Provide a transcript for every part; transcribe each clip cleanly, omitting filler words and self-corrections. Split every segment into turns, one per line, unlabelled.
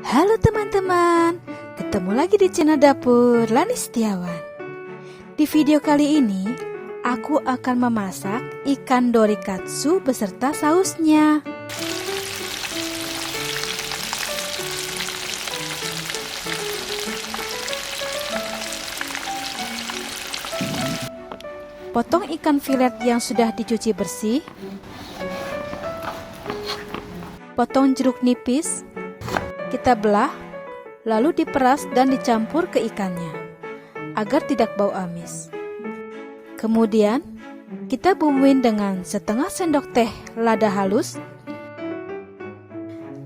Halo teman-teman, ketemu lagi di channel Dapur Lani Setiawan. Di video kali ini, aku akan memasak ikan dorikatsu beserta sausnya. Potong ikan filet yang sudah dicuci bersih. Potong jeruk nipis. Kita belah, lalu diperas dan dicampur ke ikannya, agar tidak bau amis. Kemudian, kita bumbuin dengan setengah sendok teh lada halus,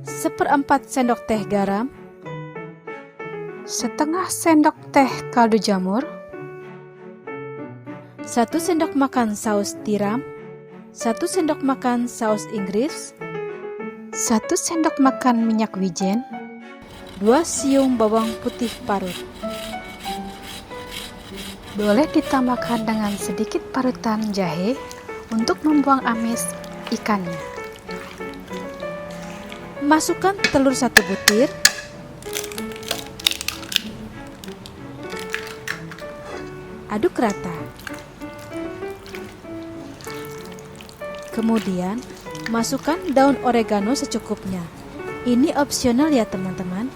1/4 sendok teh garam, setengah sendok teh kaldu jamur, 1 sendok makan saus tiram, 1 sendok makan saus Inggris, 1 sendok makan minyak wijen, 2 siung bawang putih parut. Boleh ditambahkan dengan sedikit parutan jahe untuk membuang amis ikannya. Masukkan telur 1 butir, aduk rata. Kemudian masukkan daun oregano secukupnya. Ini opsional ya teman-teman,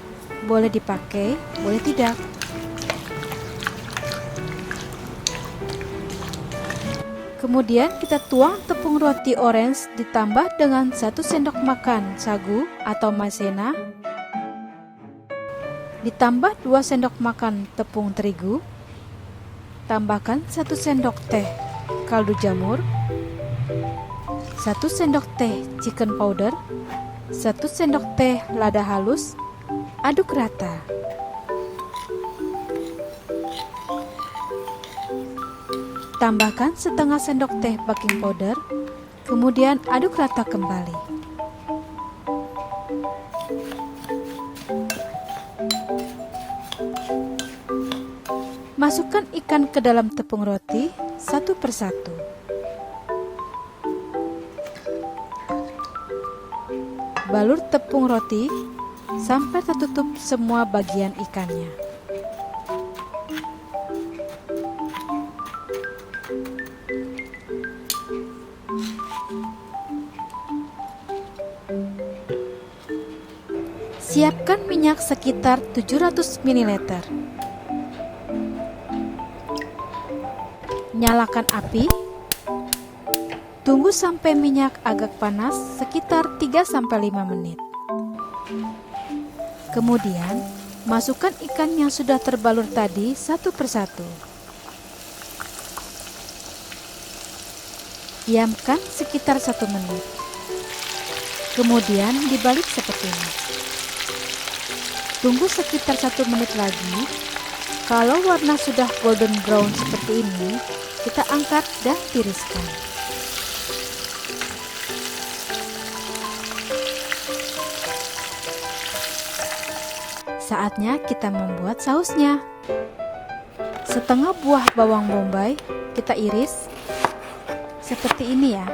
boleh dipakai, boleh tidak. Kemudian kita tuang tepung roti orange ditambah dengan 1 sendok makan sagu atau maizena, ditambah 2 sendok makan tepung terigu, tambahkan 1 sendok teh kaldu jamur, 1 sendok teh chicken powder, 1 sendok teh lada halus, aduk rata. Tambahkan setengah sendok teh baking powder, kemudian aduk rata kembali. Masukkan ikan ke dalam tepung roti satu persatu. Balur tepung roti sampai tertutup semua bagian ikannya. Siapkan minyak sekitar 700 ml. Nyalakan api. Tunggu sampai minyak agak panas sekitar 3-5 menit. Kemudian, masukkan ikan yang sudah terbalur tadi satu persatu. Diamkan sekitar 1 menit. Kemudian dibalik seperti ini. Tunggu sekitar 1 menit lagi. Kalau warna sudah golden brown seperti ini, kita angkat dan tiriskan. Saatnya kita membuat sausnya. Setengah buah bawang bombay kita iris seperti ini ya.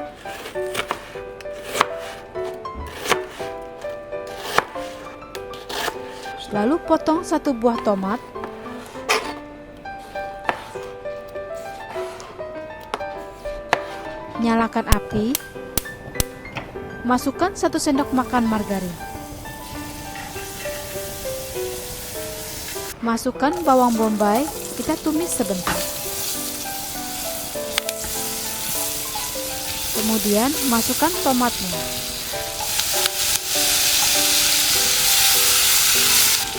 Lalu potong 1 buah tomat. Nyalakan api. Masukkan 1 sendok makan margarin. Masukkan bawang bombay, kita tumis sebentar. Kemudian masukkan tomatnya.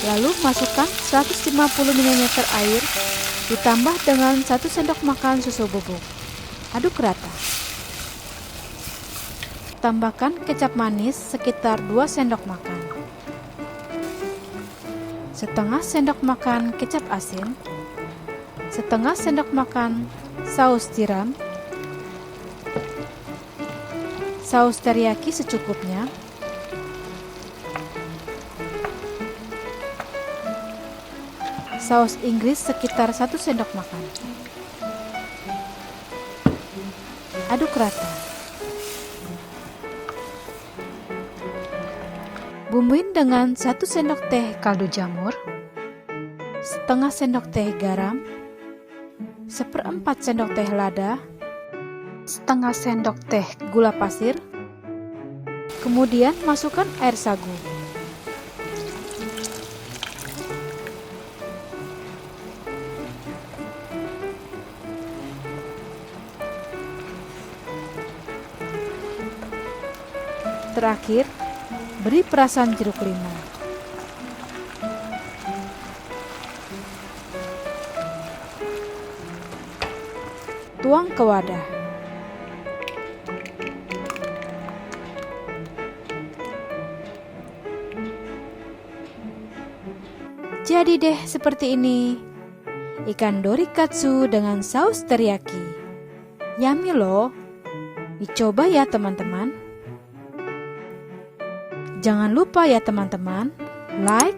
Lalu masukkan 150 ml air, ditambah dengan 1 sendok makan susu bubuk. Aduk rata. Tambahkan kecap manis sekitar 2 sendok makan. Setengah sendok makan kecap asin, setengah sendok makan saus tiram, saus teriyaki secukupnya, saus Inggris sekitar 1 sendok makan. Aduk rata. Bumbuin dengan 1 sendok teh kaldu jamur, setengah sendok teh garam, 1/4 sendok teh lada, setengah sendok teh gula pasir. Kemudian masukkan air sagu. Terakhir, beri perasan jeruk limau. Tuang ke wadah. Jadi deh seperti ini, ikan dori katsu dengan saus teriyaki. Yummy loh, dicoba ya teman-teman. Jangan lupa ya teman-teman, like,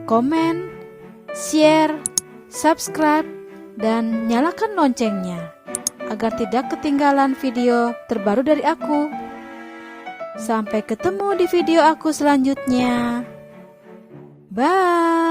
komen, share, subscribe, dan nyalakan loncengnya agar tidak ketinggalan video terbaru dari aku. Sampai ketemu di video aku selanjutnya. Bye.